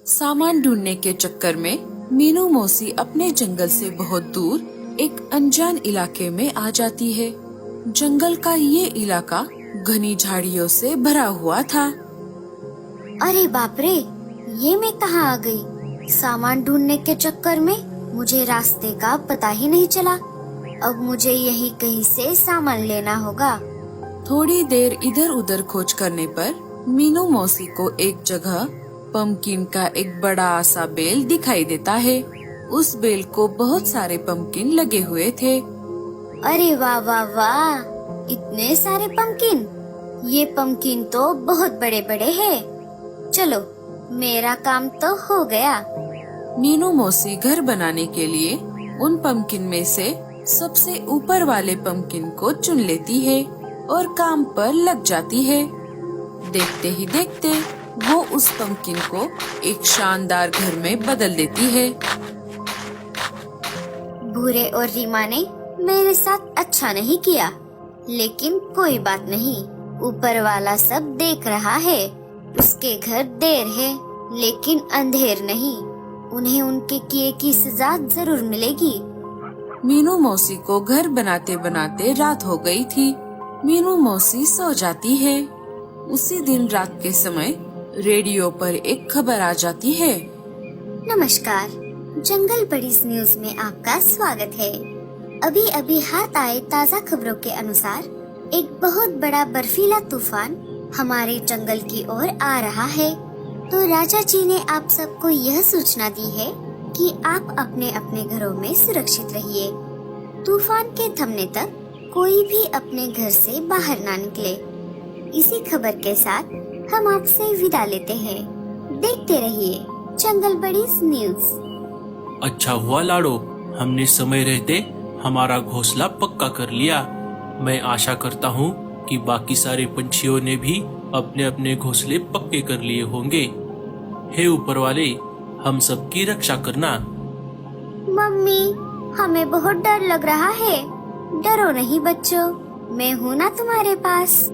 सामान ढूंढने के चक्कर में मीनू मौसी अपने जंगल से बहुत दूर एक अनजान इलाके में आ जाती है। जंगल का ये इलाका घनी झाड़ियों से भरा हुआ था। अरे बाप रे, ये मैं कहाँ आ गई? सामान ढूंढने के चक्कर में मुझे रास्ते का पता ही नहीं चला। अब मुझे यही कहीं से सामान लेना होगा। थोड़ी देर इधर उधर खोज करने पर मीनू मौसी को एक जगह पम्पकिन का एक बड़ा सा बेल दिखाई देता है। उस बेल को बहुत सारे पम्पकिन लगे हुए थे। अरे वाह वाह वाह, इतने सारे पम्पकिन! ये पम्पकिन तो बहुत बड़े बड़े हैं। चलो, मेरा काम तो हो गया। मीनू मौसी घर बनाने के लिए उन पम्पकिन में से सबसे ऊपर वाले पम्पकिन को चुन लेती है और काम पर लग जाती है। देखते ही देखते वो उस पम्पकिन को एक शानदार घर में बदल देती है। भूरे और रीमा ने मेरे साथ अच्छा नहीं किया, लेकिन कोई बात नहीं। ऊपर वाला सब देख रहा है। उसके घर देर है, लेकिन अंधेर नहीं। उन्हें उनके किए की सजा जरूर मिलेगी। मीनू मौसी को घर बनाते बनाते रात हो गई थी। मीनू मौसी सो जाती है। उसी दिन रात के समय रेडियो पर एक खबर आ जाती है। नमस्कार, जंगल बडीज न्यूज में आपका स्वागत है। अभी अभी हाथ आए ताज़ा खबरों के अनुसार एक बहुत बड़ा बर्फीला तूफान हमारे जंगल की ओर आ रहा है। तो राजा जी ने आप सबको यह सूचना दी है कि आप अपने अपने घरों में सुरक्षित रहिए। तूफान के थमने तक कोई भी अपने घर से बाहर ना निकले। इसी खबर के साथ हम आपसे विदा लेते हैं। देखते रहिए जंगल बडीज न्यूज। अच्छा हुआ लाडो, हमने समय रहते हमारा घोंसला पक्का कर लिया। मैं आशा करता हूँ कि बाकी सारे पंछियों ने भी अपने अपने घोंसले पक्के कर लिए होंगे। हे ऊपर वाले, हम सबकी रक्षा करना। मम्मी, हमें बहुत डर लग रहा है। डरो नहीं बच्चों, मैं हूँ ना तुम्हारे पास।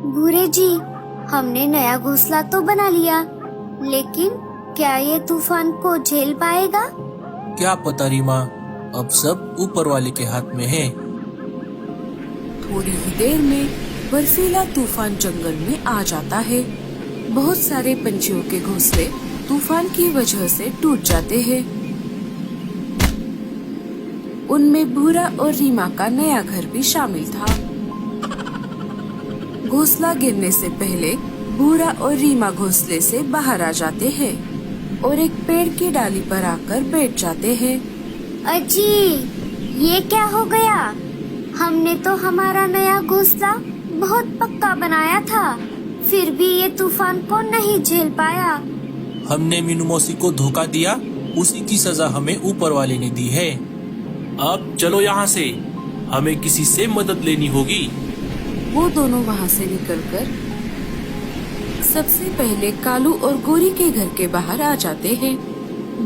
भूरे जी, हमने नया घोंसला तो बना लिया, लेकिन क्या ये तूफान को झेल पाएगा? क्या पता रीमा, अब सब ऊपर वाले के हाथ में है। थोड़ी ही देर में बर्फीला तूफान जंगल में आ जाता है। बहुत सारे पंछियों के घोंसले तूफान की वजह से टूट जाते हैं। उनमें भूरा और रीमा का नया घर भी शामिल था। घोंसला गिरने से पहले भूरा और रीमा घोंसले से बाहर आ जाते हैं और एक पेड़ की डाली पर आकर बैठ जाते हैं। अजी, ये क्या हो गया? हमने तो हमारा नया घोंसला बहुत पक्का बनाया था, फिर भी ये तूफान को नहीं झेल पाया। हमने मीनू मौसी को धोखा दिया, उसी की सजा हमें ऊपर वाले ने दी है। अब चलो यहाँ से, हमें किसी से मदद लेनी होगी। वो दोनों वहाँ से निकलकर सबसे पहले कालू और गोरी के घर के बाहर आ जाते हैं।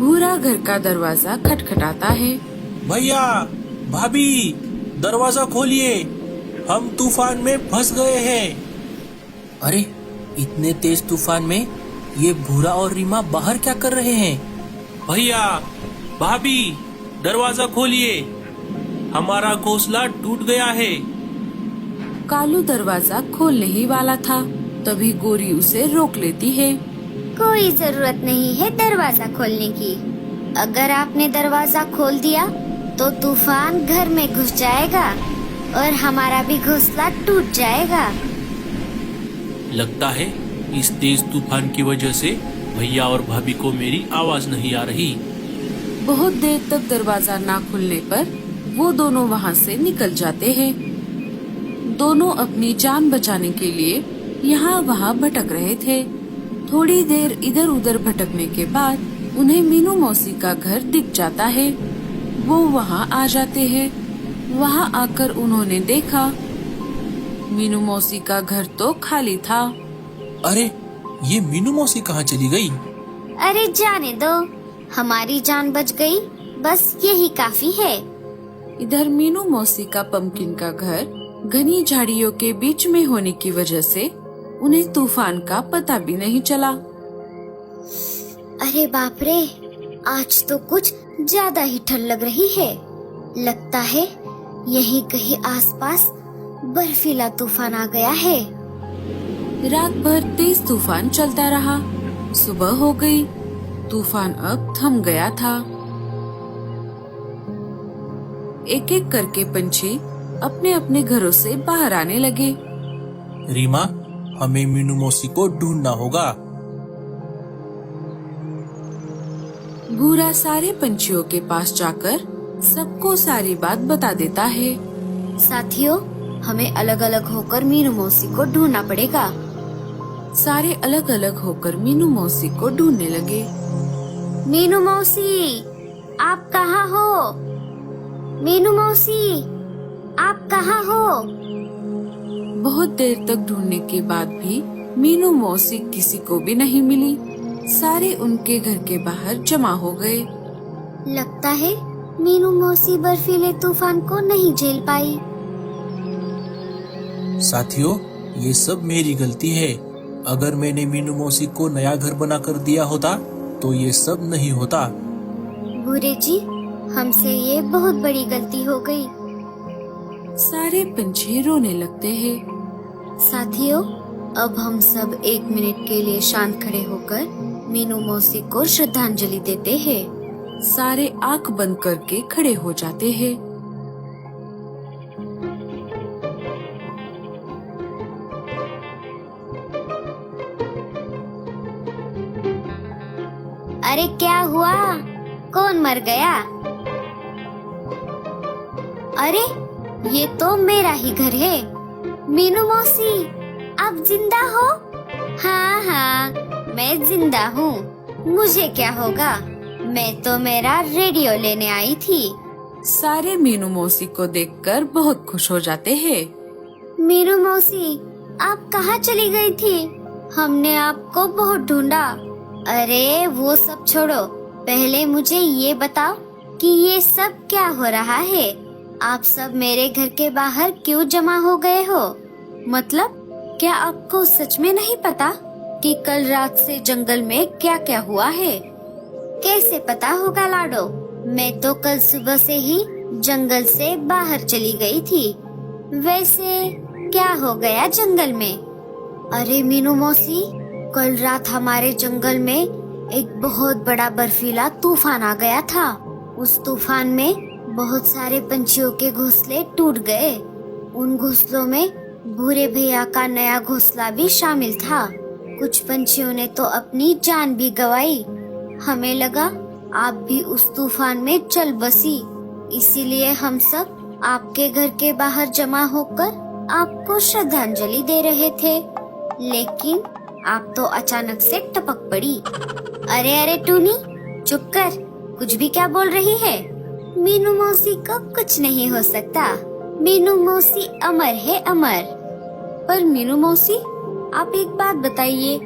भूरा घर का दरवाजा खटखटाता है। भैया, भाभी, दरवाजा खोलिए, हम तूफान में फंस गए हैं। अरे, इतने तेज तूफान में ये भूरा और रीमा बाहर क्या कर रहे हैं? भैया, भाभी, दरवाजा खोलिए, हमारा घोंसला टूट गया है। कालू दरवाजा खोलने ही वाला था, तभी गोरी उसे रोक लेती है। कोई जरूरत नहीं है दरवाजा खोलने की। अगर आपने दरवाजा खोल दिया तो तूफान घर में घुस जाएगा और हमारा भी घोंसला टूट जाएगा। लगता है इस तेज तूफान की वजह से भैया और भाभी को मेरी आवाज नहीं आ रही। बहुत देर तक दरवाजा ना खुलने पर वो दोनों वहाँ से निकल जाते हैं। दोनों अपनी जान बचाने के लिए यहाँ वहाँ भटक रहे थे। थोड़ी देर इधर उधर भटकने के बाद उन्हें मीनू मौसी का घर दिख जाता है। वो वहाँ आ जाते हैं। वहाँ आकर उन्होंने देखा मीनू मौसी का घर तो खाली था। अरे, ये मीनू मौसी कहाँ चली गई? अरे जाने दो, हमारी जान बच गई, बस यही काफी है। इधर मीनू मौसी का पम्पकिन का घर घनी झाड़ियों के बीच में होने की वजह से उन्हें तूफान का पता भी नहीं चला। अरे बाप रे, आज तो कुछ ज्यादा ही ठंड लग रही है। लगता है यहीं कहीं आसपास बर्फीला तूफान आ गया है। रात भर तेज तूफान चलता रहा। सुबह हो गई। तूफान अब थम गया था। एक एक करके पंछी अपने अपने घरों से बाहर आने लगे। रीमा, हमें मीनू मौसी को ढूंढना होगा। भूरा सारे पंछियों के पास जाकर सबको सारी बात बता देता है। साथियों, हमें अलग अलग होकर मीनू मौसी को ढूंढना पड़ेगा। सारे अलग अलग होकर मीनू मौसी को ढूंढने लगे। मीनू मौसी, आप कहाँ हो? मीनू मौसी, आप कहाँ हो? बहुत देर तक ढूंढने के बाद भी मीनू मौसी किसी को भी नहीं मिली। सारे उनके घर के बाहर जमा हो गए। लगता है मीनू मौसी बर्फीले तूफान को नहीं झेल पाई। साथियों, ये सब मेरी गलती है। अगर मैंने मीनू मौसी को नया घर बना कर दिया होता तो ये सब नहीं होता। भूरे जी, हमसे ये बहुत बड़ी गलती हो गई। सारे पंछी रोने लगते हैं। साथियों, अब हम सब 1 मिनट के लिए शांत खड़े होकर मीनू मौसी को श्रद्धांजलि देते हैं। सारे आंख बंद करके खड़े हो जाते हैं। अरे क्या हुआ? कौन मर गया? अरे ये तो मेरा ही घर है। मीनू मौसी, आप जिंदा हो? हाँ हाँ, मैं जिंदा हूँ। मुझे क्या होगा? मैं तो मेरा रेडियो लेने आई थी। सारे मीनू मौसी को देखकर बहुत खुश हो जाते हैं। मीनू मौसी, आप कहाँ चली गई थी? हमने आपको बहुत ढूंढा। अरे वो सब छोड़ो, पहले मुझे ये बताओ कि ये सब क्या हो रहा है? आप सब मेरे घर के बाहर क्यों जमा हो गए हो? मतलब क्या आपको सच में नहीं पता कि कल रात से जंगल में क्या क्या हुआ है? कैसे पता होगा लाडो? मैं तो कल सुबह से ही जंगल से बाहर चली गई थी। वैसे क्या हो गया जंगल में? अरे मीनू मौसी, कल रात हमारे जंगल में एक बहुत बड़ा बर्फीला तूफान आ गया था। उस तूफान में बहुत सारे पंछियों के घोंसले टूट गए। उन घोंसलों में भूरे भैया का नया घोंसला भी शामिल था। कुछ पंछियों ने तो अपनी जान भी गंवाई। हमें लगा आप भी उस तूफान में चल बसी, इसीलिए हम सब आपके घर के बाहर जमा होकर आपको श्रद्धांजलि दे रहे थे। लेकिन आप तो अचानक से टपक पड़ी। अरे अरे टूनी, चुप कर, कुछ भी क्या बोल रही है? मीनू मौसी को कुछ नहीं हो सकता। मीनू मौसी अमर है, अमर। पर मीनू मौसी, आप एक बात बताइए,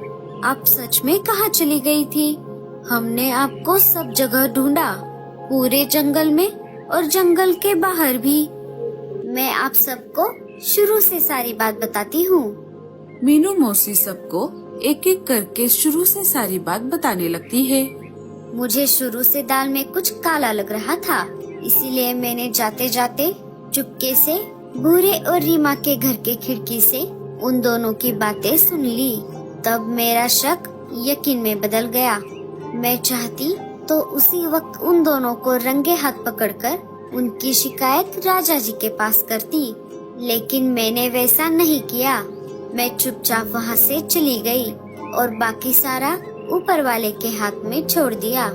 आप सच में कहाँ चली गई थी? हमने आपको सब जगह ढूंढा, पूरे जंगल में और जंगल के बाहर भी। मैं आप सबको शुरू से सारी बात बताती हूँ। मीनू मौसी सबको एक एक करके शुरू से सारी बात बताने लगती है। मुझे शुरू से दाल में कुछ काला लग रहा था, इसीलिए मैंने जाते जाते चुपके से भूरे और रीमा के घर के खिड़की से उन दोनों की बातें सुन ली। तब मेरा शक यकीन में बदल गया। मैं चाहती तो उसी वक्त उन दोनों को रंगे हाथ पकड़कर उनकी शिकायत राजा जी के पास करती, लेकिन मैंने वैसा नहीं किया। मैं चुपचाप वहाँ से चली गई और बाकी सारा ऊपर वाले के हाथ में छोड़ दिया।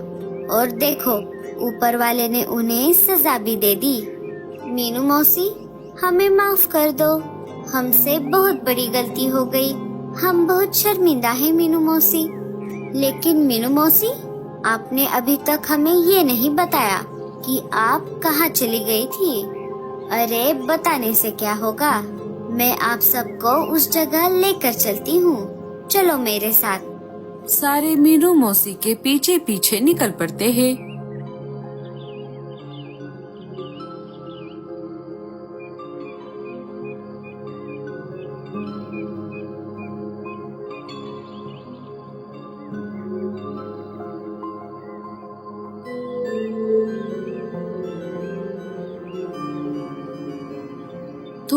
और देखो, ऊपर वाले ने उन्हें सजा भी दे दी। मीनू मौसी, हमें माफ कर दो, हमसे बहुत बड़ी गलती हो गई। हम बहुत शर्मिंदा हैं मीनू मौसी। लेकिन मीनू मौसी, आपने अभी तक हमें ये नहीं बताया कि आप कहाँ चली गई थी। अरे बताने से क्या होगा, मैं आप सबको उस जगह लेकर चलती हूँ। चलो मेरे साथ। सारे मीनू मौसी के पीछे पीछे निकल पड़ते हैं।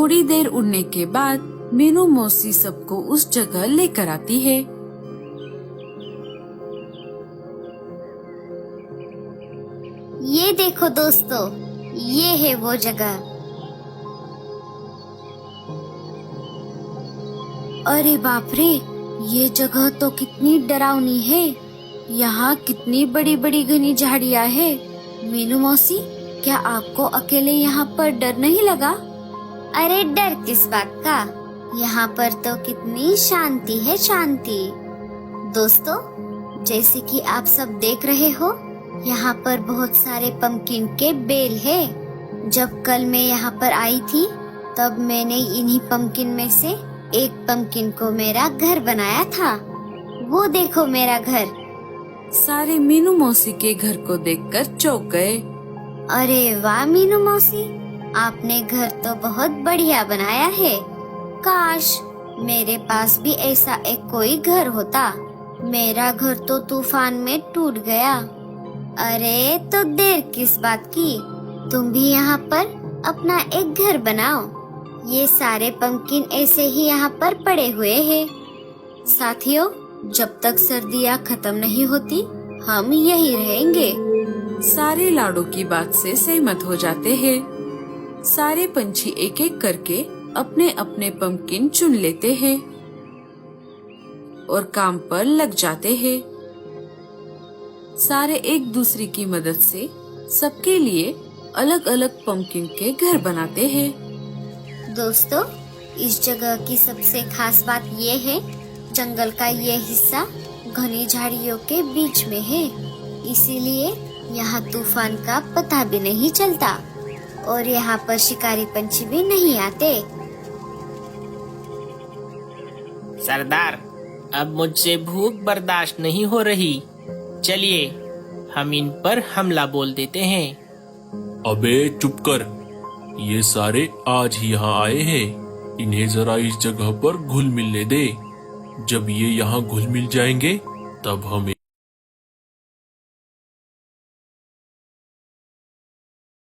थोड़ी देर उड़ने के बाद मीनू मौसी सबको उस जगह लेकर आती है। ये देखो दोस्तों, ये है वो जगह। अरे बाप रे, ये जगह तो कितनी डरावनी है। यहाँ कितनी बड़ी बड़ी घनी झाड़ियाँ है। मीनू मौसी, क्या आपको अकेले यहाँ पर डर नहीं लगा? अरे डर किस बात का, यहाँ पर तो कितनी शांति है, शांति। दोस्तों, जैसे कि आप सब देख रहे हो, यहाँ पर बहुत सारे पंपकिन के बेल है। जब कल मैं यहाँ पर आई थी, तब मैंने इन्हीं पंपकिन में से एक पंपकिन को मेरा घर बनाया था। वो देखो मेरा घर। सारे मीनू मौसी के घर को देखकर चौंक गए। अरे वाह मीनू मौसी, आपने घर तो बहुत बढ़िया बनाया है। काश मेरे पास भी ऐसा एक कोई घर होता। मेरा घर तो तूफान में टूट गया। अरे तो देर किस बात की, तुम भी यहाँ पर अपना एक घर बनाओ। ये सारे पंपकिन ऐसे ही यहाँ पर पड़े हुए हैं। साथियों, जब तक सर्दियाँ खत्म नहीं होती, हम यही रहेंगे। सारे लाडो की बात से सहमत हो जाते हैं। सारे पंछी एक एक करके अपने अपने पंपकिन चुन लेते हैं और काम पर लग जाते हैं। सारे एक दूसरे की मदद से सबके लिए अलग अलग पंपकिन के घर बनाते हैं। दोस्तों, इस जगह की सबसे खास बात ये है, जंगल का ये हिस्सा घनी झाड़ियों के बीच में है। इसीलिए यहाँ तूफान का पता भी नहीं चलता और यहाँ पर शिकारी पंछी भी नहीं आते। सरदार, अब मुझसे भूख बर्दाश्त नहीं हो रही। चलिए हम इन पर हमला बोल देते हैं। अबे चुप कर, ये सारे आज ही यहाँ आए हैं। इन्हें जरा इस जगह पर घुल मिलने दे। जब ये यहाँ घुल मिल जाएंगे, तब हम